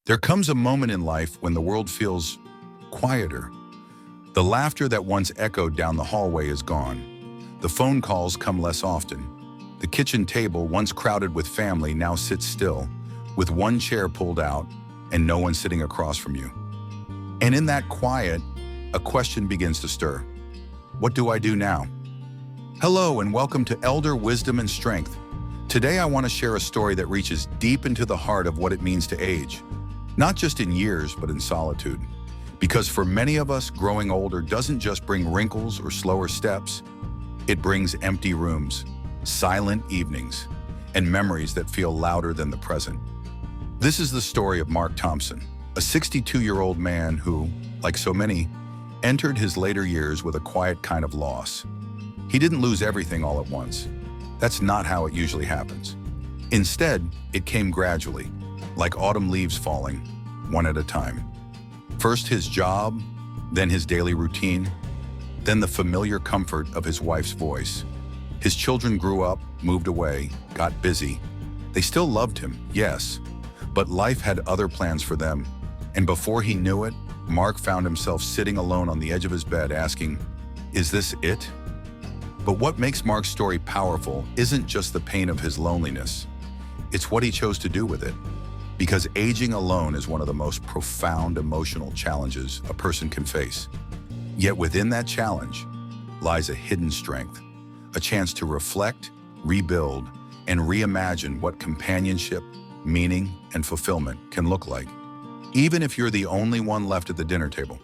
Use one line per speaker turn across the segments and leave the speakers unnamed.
There comes a moment in life when the world feels quieter. The laughter that once echoed down the hallway is gone. The phone calls come less often. The kitchen table, once crowded with family, now sits still, with one chair pulled out and no one sitting across from you. And in that quiet, a question begins to stir. What do I do now? Hello and welcome to Elder Wisdom and Strength. Today I want to share a story that reaches deep into the heart of what it means to age. Not just in years, but in solitude. Because for many of us, growing older doesn't just bring wrinkles or slower steps. It brings empty rooms, silent evenings, and memories that feel louder than the present. This is the story of Mark Thompson, a 62-year-old man who, like so many, entered his later years with a quiet kind of loss. He didn't lose everything all at once. That's not how it usually happens. Instead, it came gradually, like autumn leaves falling, one at a time. First his job, then his daily routine, then the familiar comfort of his wife's voice. His children grew up, moved away, got busy. They still loved him, yes, but life had other plans for them. And before he knew it, Mark found himself sitting alone on the edge of his bed asking, "Is this it?" But what makes Mark's story powerful isn't just the pain of his loneliness. It's what he chose to do with it. Because aging alone is one of the most profound emotional challenges a person can face. Yet within that challenge lies a hidden strength, a chance to reflect, rebuild, and reimagine what companionship, meaning, and fulfillment can look like, even if you're the only one left at the dinner table.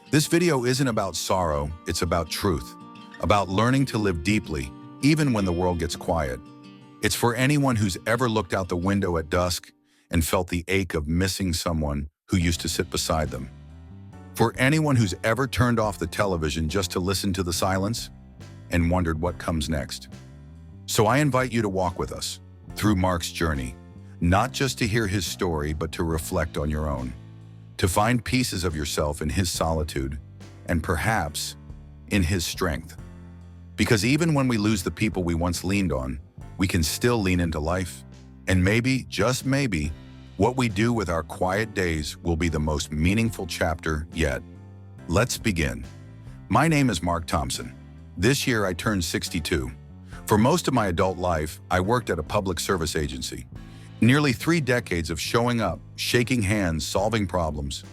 This video isn't about sorrow, it's about truth, about learning to live deeply, even when the world gets quiet. It's for anyone who's ever looked out the window at dusk and felt the ache of missing someone who used to sit beside them. For anyone who's ever turned off the television just to listen to the silence and wondered what comes next. So I invite you to walk with us through Mark's journey, not just to hear his story, but to reflect on your own, to find pieces of yourself in his solitude and perhaps in his strength. Because even when we lose the people we once leaned on, we can still lean into life. And maybe, just maybe, what we do with our quiet days will be the most meaningful chapter yet. Let's begin. My name is Mark Thompson. This year I turned 62. For most of my adult life, I worked at a public service agency. Nearly 3 decades of showing up, shaking hands, solving problems.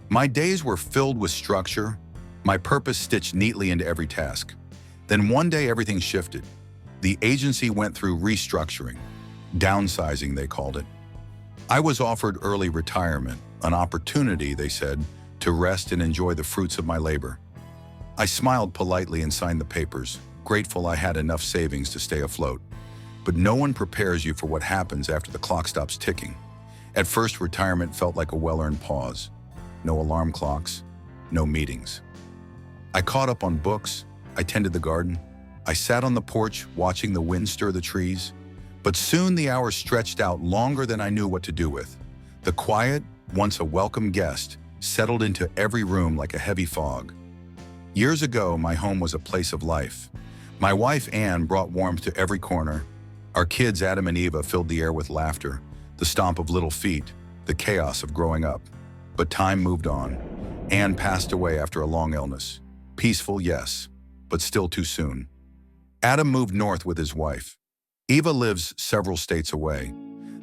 My days were filled with structure, my purpose stitched neatly into every task. Then one day everything shifted. The agency went through restructuring. Downsizing, they called it. I was offered early retirement, an opportunity, they said, to rest and enjoy the fruits of my labor. I smiled politely and signed the papers, grateful I had enough savings to stay afloat. But no one prepares you for what happens after the clock stops ticking. At first, retirement felt like a well-earned pause. No alarm clocks, no meetings. I caught up on books, I tended the garden, I sat on the porch watching the wind stir the trees. But soon the hours stretched out longer than I knew what to do with. The quiet, once a welcome guest, settled into every room like a heavy fog. Years ago, my home was a place of life. My wife, Anne, brought warmth to every corner. Our kids, Adam and Eva, filled the air with laughter, the stomp of little feet, the chaos of growing up. But time moved on. Anne passed away after a long illness. Peaceful, yes, but still too soon. Adam moved north with his wife. Eva lives several states away.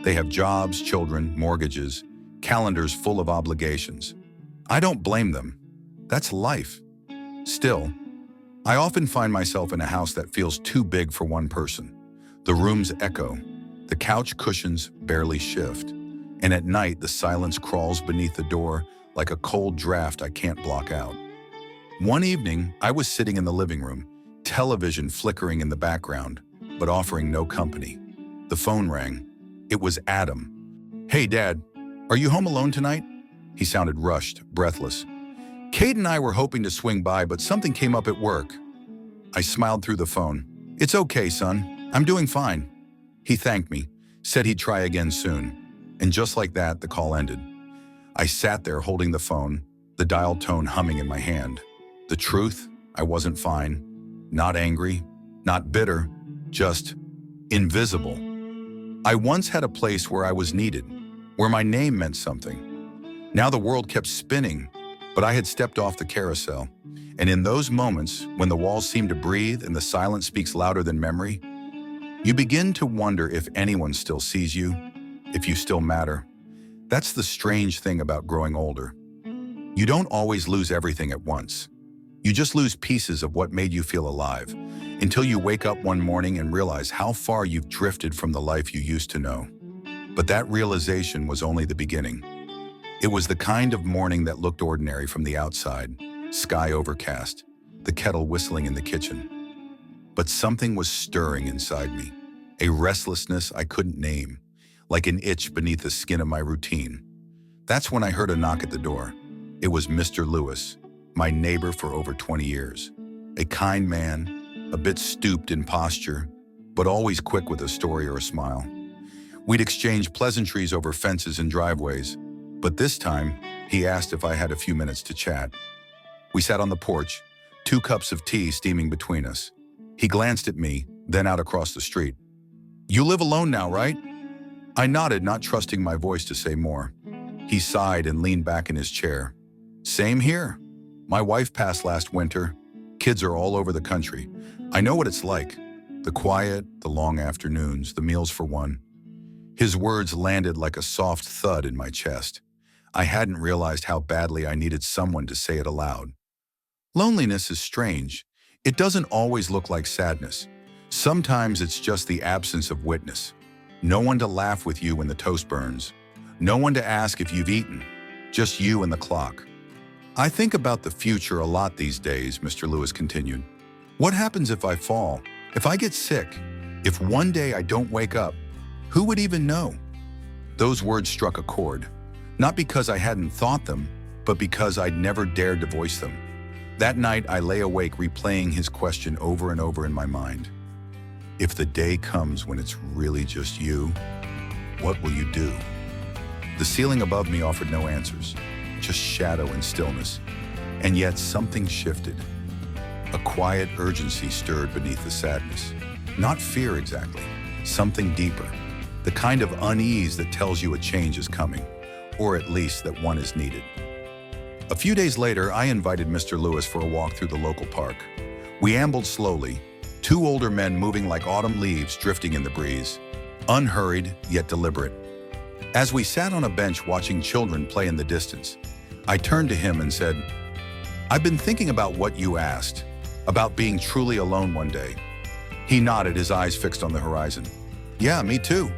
They have jobs, children, mortgages, calendars full of obligations. I don't blame them. That's life. Still, I often find myself in a house that feels too big for one person. The rooms echo, the couch cushions barely shift, and at night the silence crawls beneath the door like a cold draft I can't block out. One evening, I was sitting in the living room, television flickering in the background, but offering no company. The phone rang. It was Adam. "Hey, Dad, are you home alone tonight?" He sounded rushed, breathless. "Kate and I were hoping to swing by, but something came up at work." I smiled through the phone. "It's okay, son. I'm doing fine." He thanked me, said he'd try again soon. And just like that, the call ended. I sat there holding the phone, the dial tone humming in my hand. The truth, I wasn't fine. Not angry, not bitter, just invisible. I once had a place where I was needed, where my name meant something. Now the world kept spinning, but I had stepped off the carousel. And in those moments, when the walls seem to breathe and the silence speaks louder than memory, you begin to wonder if anyone still sees you, if you still matter. That's the strange thing about growing older. You don't always lose everything at once. You just lose pieces of what made you feel alive, until you wake up one morning and realize how far you've drifted from the life you used to know. But that realization was only the beginning. It was the kind of morning that looked ordinary from the outside, sky overcast, the kettle whistling in the kitchen. But something was stirring inside me, a restlessness I couldn't name, like an itch beneath the skin of my routine. That's when I heard a knock at the door. It was Mr. Lewis, my neighbor for over 20 years. A kind man, a bit stooped in posture, but always quick with a story or a smile. We'd exchange pleasantries over fences and driveways, but this time, he asked if I had a few minutes to chat. We sat on the porch, 2 cups of tea steaming between us. He glanced at me, then out across the street. "You live alone now, right?" I nodded, not trusting my voice to say more. He sighed and leaned back in his chair. "Same here. My wife passed last winter. Kids are all over the country. I know what it's like. The quiet, the long afternoons, the meals for one." His words landed like a soft thud in my chest. I hadn't realized how badly I needed someone to say it aloud. Loneliness is strange. It doesn't always look like sadness. Sometimes it's just the absence of witness. No one to laugh with you when the toast burns. No one to ask if you've eaten. Just you and the clock. "I think about the future a lot these days," Mr. Lewis continued. "What happens if I fall? If I get sick? If one day I don't wake up? Who would even know?" Those words struck a chord. Not because I hadn't thought them, but because I'd never dared to voice them. That night, I lay awake replaying his question over and over in my mind. If the day comes when it's really just you, what will you do? The ceiling above me offered no answers, just shadow and stillness. And yet something shifted. A quiet urgency stirred beneath the sadness. Not fear exactly, something deeper. The kind of unease that tells you a change is coming, or at least that one is needed. A few days later, I invited Mr. Lewis for a walk through the local park. We ambled slowly, 2 older men moving like autumn leaves drifting in the breeze, unhurried yet deliberate. As we sat on a bench watching children play in the distance, I turned to him and said, "I've been thinking about what you asked, about being truly alone one day." He nodded, his eyes fixed on the horizon. "Yeah, me too.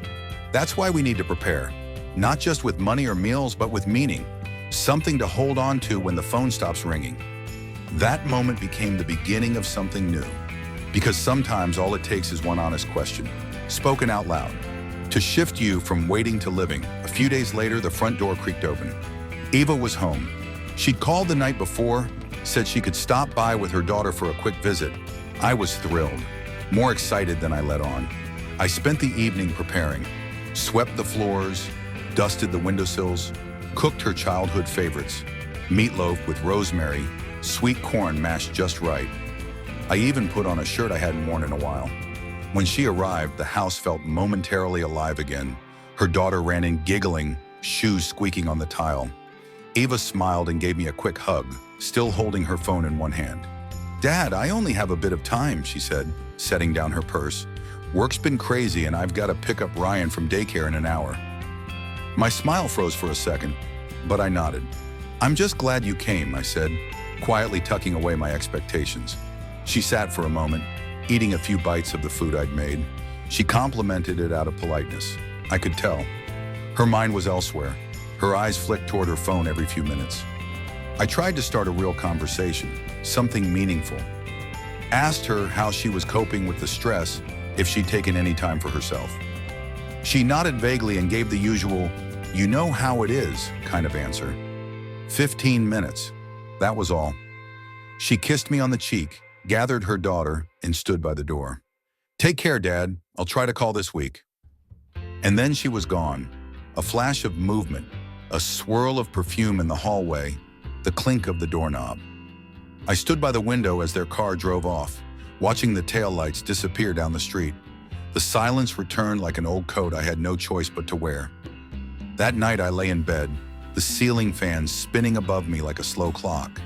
That's why we need to prepare, not just with money or meals, but with meaning. Something to hold on to when the phone stops ringing." That moment became the beginning of something new. Because sometimes all it takes is one honest question, spoken out loud, to shift you from waiting to living. A few days later, the front door creaked open. Eva was home. She'd called the night before, said she could stop by with her daughter for a quick visit. I was thrilled, more excited than I let on. I spent the evening preparing, swept the floors, dusted the windowsills, cooked her childhood favorites, meatloaf with rosemary, sweet corn mashed just right. I even put on a shirt I hadn't worn in a while. When she arrived, the house felt momentarily alive again. Her daughter ran in giggling, shoes squeaking on the tile. Eva smiled and gave me a quick hug, still holding her phone in one hand. "Dad, I only have a bit of time," she said, setting down her purse. "Work's been crazy and I've got to pick up Ryan from daycare in an hour." My smile froze for a second, but I nodded. "I'm just glad you came," I said, quietly tucking away my expectations. She sat for a moment, eating a few bites of the food I'd made. She complimented it out of politeness. I could tell. Her mind was elsewhere. Her eyes flicked toward her phone every few minutes. I tried to start a real conversation, something meaningful. Asked her how she was coping with the stress, if she'd taken any time for herself. She nodded vaguely and gave the usual, "You know how it is," kind of answer. 15 minutes. That was all. She kissed me on the cheek, gathered her daughter, and stood by the door. "Take care, Dad. I'll try to call this week." And then she was gone. A flash of movement, a swirl of perfume in the hallway, the clink of the doorknob. I stood by the window as their car drove off, watching the taillights disappear down the street. The silence returned like an old coat I had no choice but to wear. That night I lay in bed, the ceiling fan spinning above me like a slow clock.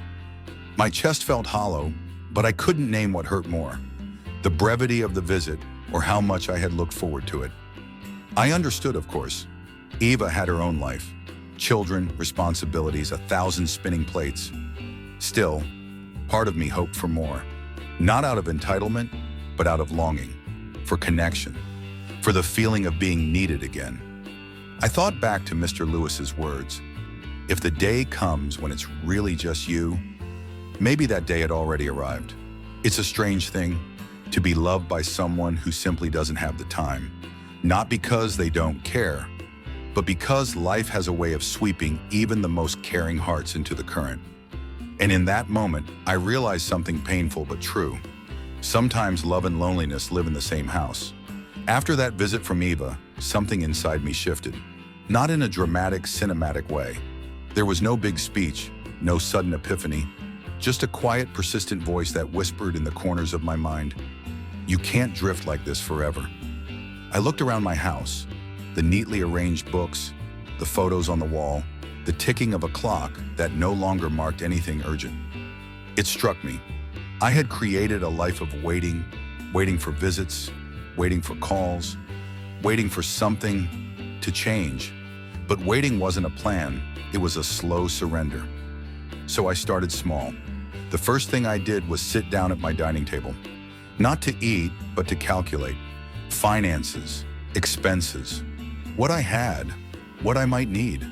My chest felt hollow, but I couldn't name what hurt more, the brevity of the visit or how much I had looked forward to it. I understood, of course. Eva had her own life, children, responsibilities, 1,000 spinning plates. Still, part of me hoped for more, not out of entitlement, but out of longing, for connection, for the feeling of being needed again. I thought back to Mr. Lewis's words. If the day comes when it's really just you, maybe that day had already arrived. It's a strange thing to be loved by someone who simply doesn't have the time, not because they don't care, but because life has a way of sweeping even the most caring hearts into the current. And in that moment, I realized something painful but true. Sometimes love and loneliness live in the same house. After that visit from Eva, something inside me shifted. Not in a dramatic, cinematic way. There was no big speech, no sudden epiphany, just a quiet, persistent voice that whispered in the corners of my mind, "You can't drift like this forever." I looked around my house, the neatly arranged books, the photos on the wall, the ticking of a clock that no longer marked anything urgent. It struck me. I had created a life of waiting, waiting for visits, waiting for calls, waiting for something to change. But waiting wasn't a plan, it was a slow surrender. So I started small. The first thing I did was sit down at my dining table. Not to eat, but to calculate. Finances, expenses, what I had, what I might need.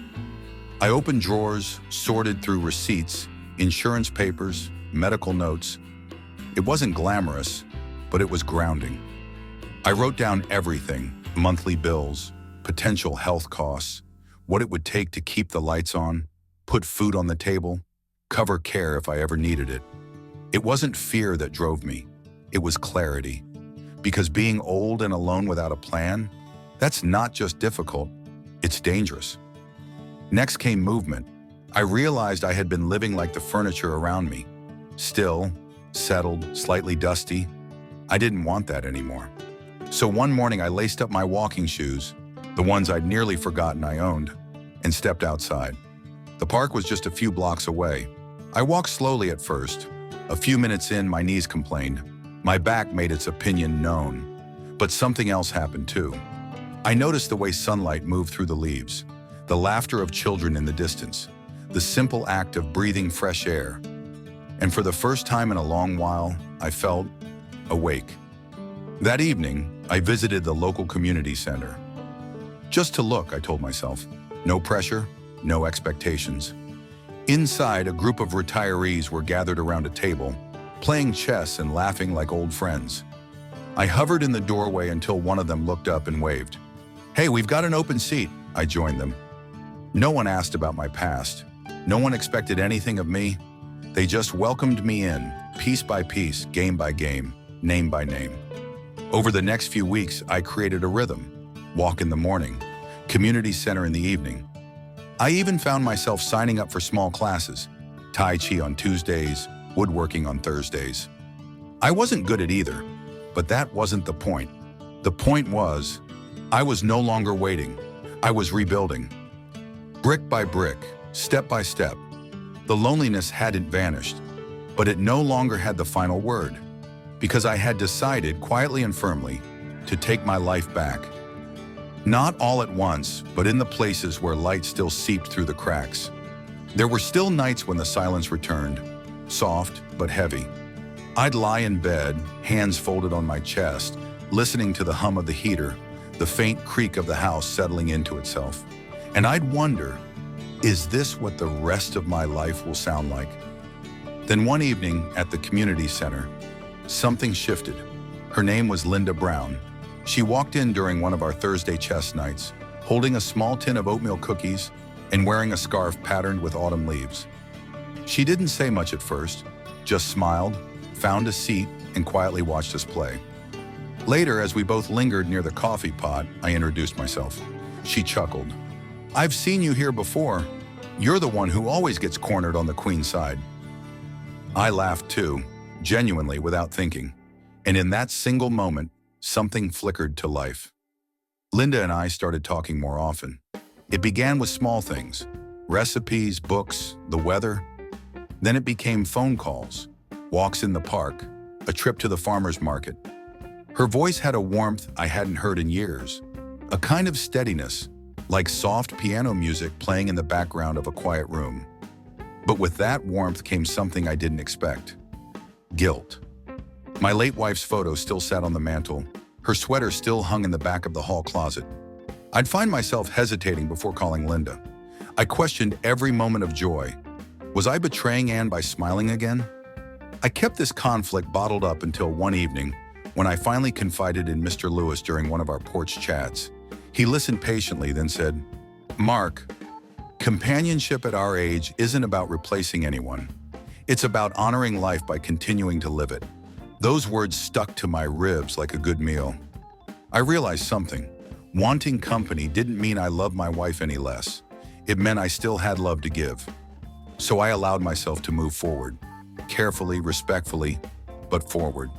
I opened drawers, sorted through receipts, insurance papers, medical notes. It wasn't glamorous, but it was grounding. I wrote down everything, monthly bills, potential health costs, what it would take to keep the lights on, put food on the table, cover care if I ever needed it. It wasn't fear that drove me, it was clarity. Because being old and alone without a plan, that's not just difficult, it's dangerous. Next came movement. I realized I had been living like the furniture around me. Still, settled, slightly dusty. I didn't want that anymore. So one morning I laced up my walking shoes, the ones I'd nearly forgotten I owned, and stepped outside. The park was just a few blocks away. I walked slowly at first. A few minutes in, my knees complained. My back made its opinion known. But something else happened too. I noticed the way sunlight moved through the leaves, the laughter of children in the distance, the simple act of breathing fresh air. And for the first time in a long while, I felt awake. That evening, I visited the local community center. Just to look, I told myself. No pressure, no expectations. Inside, a group of retirees were gathered around a table, playing chess and laughing like old friends. I hovered in the doorway until one of them looked up and waved. "Hey, we've got an open seat," I joined them. No one asked about my past. No one expected anything of me. They just welcomed me in, piece by piece, game by game, name by name. Over the next few weeks, I created a rhythm. Walk in the morning, community center in the evening. I even found myself signing up for small classes, Tai Chi on Tuesdays, woodworking on Thursdays. I wasn't good at either, but that wasn't the point. The point was, I was no longer waiting. I was rebuilding. Brick by brick, step by step. The loneliness hadn't vanished, but it no longer had the final word, because I had decided quietly and firmly to take my life back. Not all at once, but in the places where light still seeped through the cracks. There were still nights when the silence returned, soft but heavy. I'd lie in bed, hands folded on my chest, listening to the hum of the heater, the faint creak of the house settling into itself. And I'd wonder, is this what the rest of my life will sound like? Then one evening at the community center, something shifted. Her name was Linda Brown. She walked in during one of our Thursday chess nights, holding a small tin of oatmeal cookies and wearing a scarf patterned with autumn leaves. She didn't say much at first, just smiled, found a seat, and quietly watched us play. Later, as we both lingered near the coffee pot, I introduced myself. She chuckled. "I've seen you here before. You're the one who always gets cornered on the queen side." I laughed too, genuinely without thinking. And in that single moment, something flickered to life. Linda and I started talking more often. It began with small things. recipes, books, the weather. Then it became phone calls, walks in the park, a trip to the farmer's market. Her voice had a warmth I hadn't heard in years, a kind of steadiness, like soft piano music playing in the background of a quiet room. But with that warmth came something I didn't expect: guilt. My late wife's photo still sat on the mantel, her sweater still hung in the back of the hall closet. I'd find myself hesitating before calling Linda. I questioned every moment of joy. Was I betraying Anne by smiling again? I kept this conflict bottled up until one evening, when I finally confided in Mr. Lewis during one of our porch chats. He listened patiently, then said, "Mark, companionship at our age isn't about replacing anyone. It's about honoring life by continuing to live it." Those words stuck to my ribs like a good meal. I realized something. Wanting company didn't mean I loved my wife any less. It meant I still had love to give. So I allowed myself to move forward, carefully, respectfully, but forward.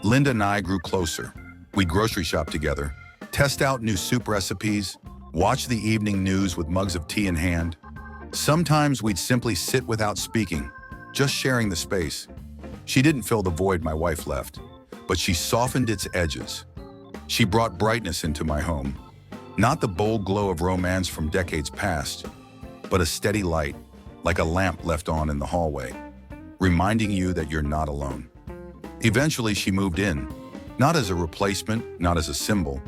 Linda and I grew closer. We'd grocery shop together, test out new soup recipes, watch the evening news with mugs of tea in hand. Sometimes we'd simply sit without speaking, just sharing the space. She didn't fill the void my wife left, but she softened its edges. She brought brightness into my home. Not the bold glow of romance from decades past, but a steady light, like a lamp left on in the hallway, reminding you that you're not alone. Eventually, she moved in, not as a replacement, not as a symbol,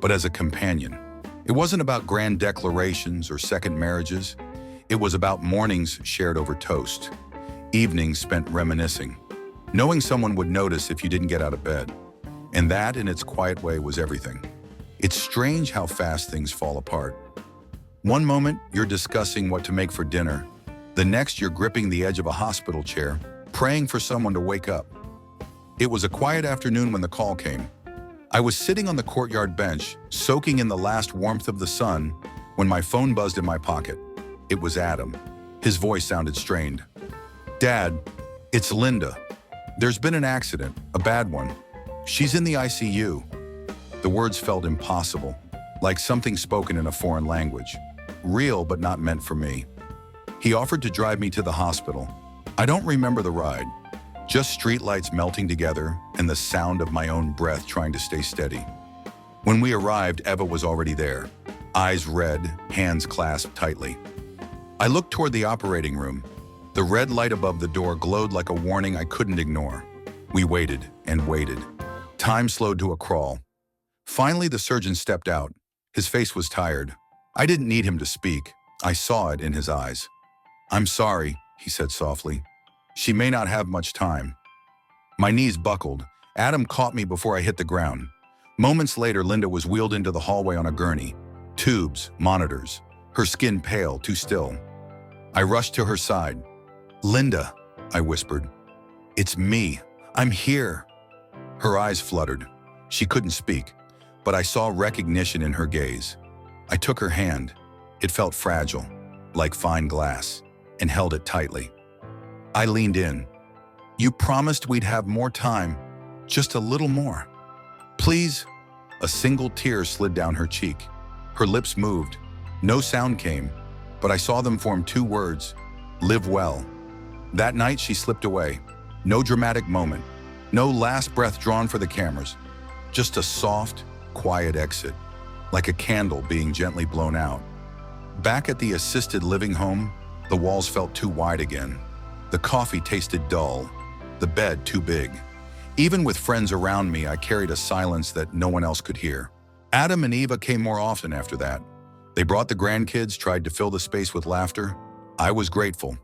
but as a companion. It wasn't about grand declarations or second marriages. It was about mornings shared over toast, evenings spent reminiscing, knowing someone would notice if you didn't get out of bed. And that, in its quiet way, was everything. It's strange how fast things fall apart. One moment, you're discussing what to make for dinner. The next, you're gripping the edge of a hospital chair, praying for someone to wake up. It was a quiet afternoon when the call came. I was sitting on the courtyard bench, soaking in the last warmth of the sun, when my phone buzzed in my pocket. It was Adam. His voice sounded strained. "Dad, it's Linda. There's been an accident, a bad one. She's in the ICU." The words felt impossible, like something spoken in a foreign language. Real, but not meant for me. He offered to drive me to the hospital. I don't remember the ride. Just streetlights melting together and the sound of my own breath trying to stay steady. When we arrived, Eva was already there, eyes red, hands clasped tightly. I looked toward the operating room. The red light above the door glowed like a warning I couldn't ignore. We waited and waited. Time slowed to a crawl. Finally, the surgeon stepped out. His face was tired. I didn't need him to speak. I saw it in his eyes. "I'm sorry," he said softly. "She may not have much time." My knees buckled. Adam caught me before I hit the ground. Moments later, Linda was wheeled into the hallway on a gurney. Tubes, monitors, her skin pale, too still. I rushed to her side. "Linda," I whispered. "It's me. I'm here." Her eyes fluttered. She couldn't speak, but I saw recognition in her gaze. I took her hand. It felt fragile, like fine glass, and held it tightly. I leaned in. "You promised we'd have more time, just a little more. Please." A single tear slid down her cheek. Her lips moved. No sound came, but I saw them form two words: "Live well." That night she slipped away. No dramatic moment. No last breath drawn for the cameras. Just a soft, quiet exit, like a candle being gently blown out. Back at the assisted living home, the walls felt too wide again. The coffee tasted dull, the bed too big. Even with friends around me, I carried a silence that no one else could hear. Adam and Eva came more often after that. They brought the grandkids, tried to fill the space with laughter. I was grateful.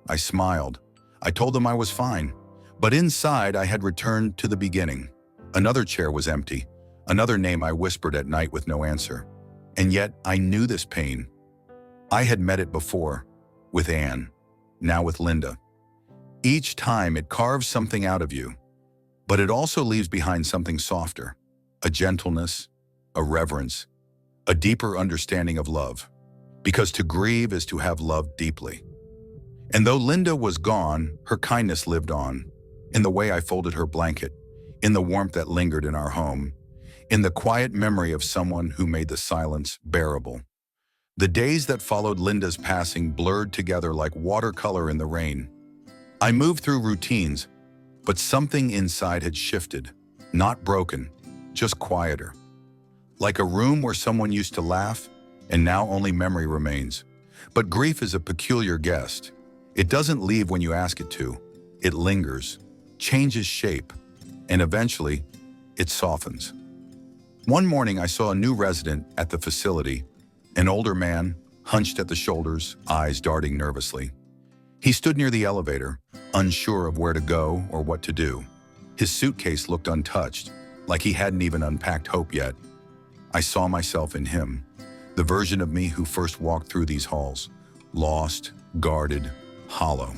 I smiled. I told them I was fine. But inside, I had returned to the beginning. Another chair was empty. Another name I whispered at night with no answer. And yet, I knew this pain. I had met it before, with Anne, now with Linda. Each time it carves something out of you, but it also leaves behind something softer, a gentleness, a reverence, a deeper understanding of love. Because to grieve is to have loved deeply. And though Linda was gone, her kindness lived on, in the way I folded her blanket, in the warmth that lingered in our home, in the quiet memory of someone who made the silence bearable. The days that followed Linda's passing blurred together like watercolor in the rain. I moved through routines, but something inside had shifted. Not broken, just quieter. Like a room where someone used to laugh, and now only memory remains. But grief is a peculiar guest. It doesn't leave when you ask it to. It lingers, changes shape, and eventually, it softens. One morning, I saw a new resident at the facility, an older man, hunched at the shoulders, eyes darting nervously. He stood near the elevator, unsure of where to go or what to do. His suitcase looked untouched, like he hadn't even unpacked hope yet. I saw myself in him, the version of me who first walked through these halls, lost, guarded, hollow.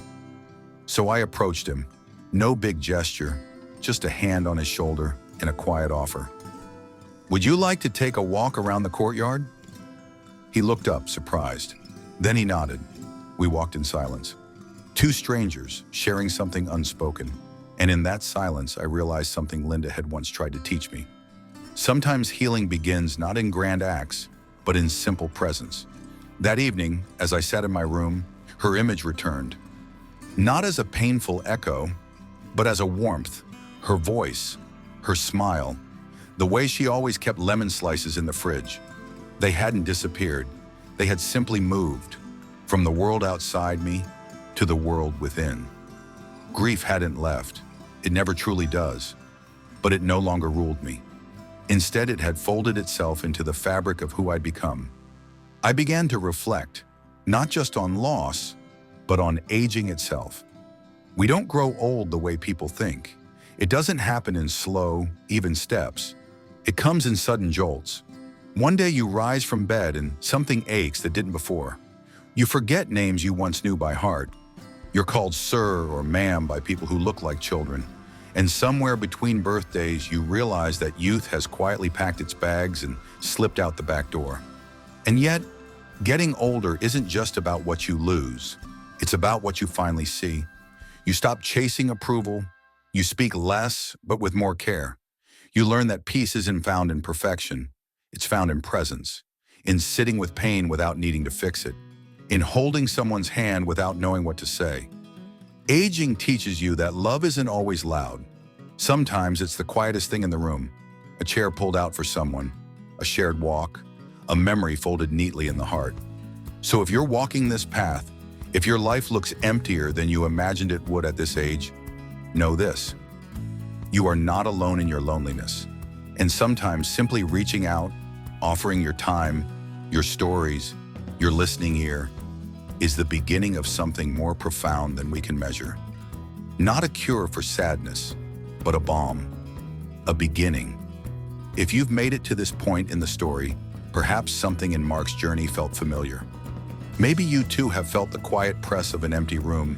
So I approached him, no big gesture, just a hand on his shoulder and a quiet offer. "Would you like to take a walk around the courtyard?" He looked up, surprised. Then he nodded. We walked in silence. Two strangers sharing something unspoken. And in that silence, I realized something Linda had once tried to teach me. Sometimes healing begins not in grand acts, but in simple presence. That evening, as I sat in my room, her image returned. Not as a painful echo, but as a warmth. Her voice, her smile, the way she always kept lemon slices in the fridge. They hadn't disappeared. They had simply moved from the world outside me to the world within. Grief hadn't left. It never truly does. But it no longer ruled me. Instead, it had folded itself into the fabric of who I'd become. I began to reflect, not just on loss, but on aging itself. We don't grow old the way people think. It doesn't happen in slow, even steps. It comes in sudden jolts. One day you rise from bed and something aches that didn't before. You forget names you once knew by heart. You're called sir or ma'am by people who look like children. And somewhere between birthdays, you realize that youth has quietly packed its bags and slipped out the back door. And yet, getting older isn't just about what you lose. It's about what you finally see. You stop chasing approval. You speak less, but with more care. You learn that peace isn't found in perfection. It's found in presence, in sitting with pain without needing to fix it, in holding someone's hand without knowing what to say. Aging teaches you that love isn't always loud. Sometimes it's the quietest thing in the room, a chair pulled out for someone, a shared walk, a memory folded neatly in the heart. So if you're walking this path, if your life looks emptier than you imagined it would at this age, know this: you are not alone in your loneliness. And sometimes simply reaching out, offering your time, your stories, your listening ear, is the beginning of something more profound than we can measure. Not a cure for sadness, but a balm, a beginning. If you've made it to this point in the story, perhaps something in Mark's journey felt familiar. Maybe you too have felt the quiet press of an empty room.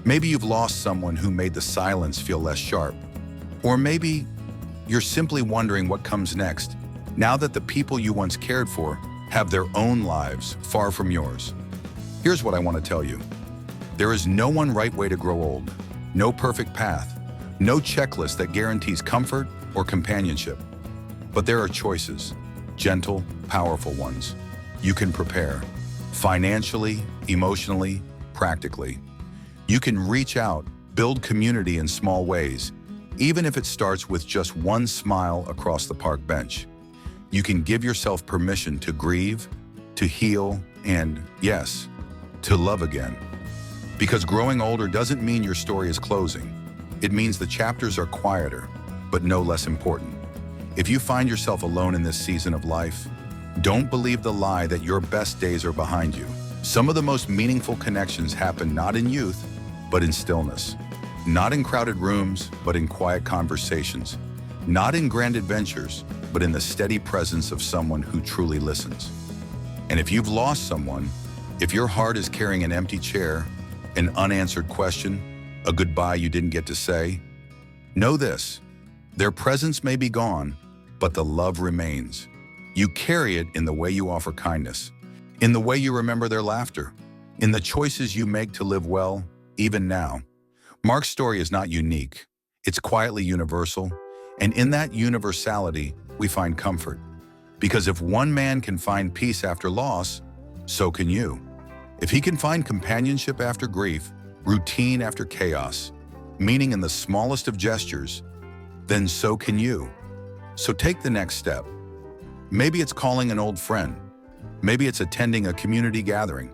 Maybe you've lost someone who made the silence feel less sharp. Or maybe you're simply wondering what comes next, now that the people you once cared for have their own lives far from yours. Here's what I want to tell you. There is no one right way to grow old, no perfect path, no checklist that guarantees comfort or companionship. But there are choices, gentle, powerful ones. You can prepare, financially, emotionally, practically. You can reach out, build community in small ways, even if it starts with just one smile across the park bench. You can give yourself permission to grieve, to heal, and, yes, to love again. Because growing older doesn't mean your story is closing. It means the chapters are quieter, but no less important. If you find yourself alone in this season of life, don't believe the lie that your best days are behind you. Some of the most meaningful connections happen not in youth, but in stillness. Not in crowded rooms, but in quiet conversations. Not in grand adventures, but in the steady presence of someone who truly listens. And if you've lost someone, if your heart is carrying an empty chair, an unanswered question, a goodbye you didn't get to say, know this: their presence may be gone, but the love remains. You carry it in the way you offer kindness, in the way you remember their laughter, in the choices you make to live well, even now. Mark's story is not unique. It's quietly universal, and in that universality, we find comfort. Because if one man can find peace after loss, so can you. If he can find companionship after grief, routine after chaos, meaning in the smallest of gestures, then so can you. So take the next step. Maybe it's calling an old friend. Maybe it's attending a community gathering.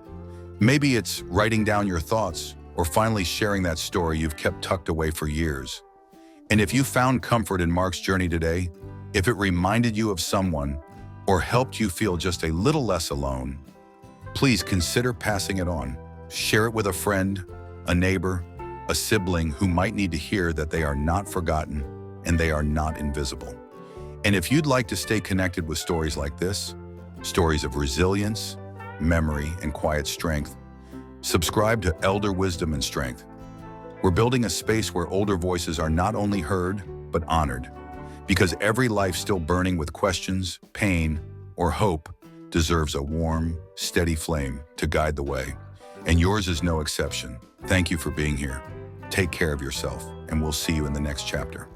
Maybe it's writing down your thoughts or finally sharing that story you've kept tucked away for years. And if you found comfort in Mark's journey today, if it reminded you of someone or helped you feel just a little less alone, please consider passing it on. Share it with a friend, a neighbor, a sibling who might need to hear that they are not forgotten and they are not invisible. And if you'd like to stay connected with stories like this, stories of resilience, memory, and quiet strength, subscribe to Elder Wisdom and Strength. We're building a space where older voices are not only heard, but honored. Because every life still burning with questions, pain, or hope deserves a warm, steady flame to guide the way. And yours is no exception. Thank you for being here. Take care of yourself, and we'll see you in the next chapter.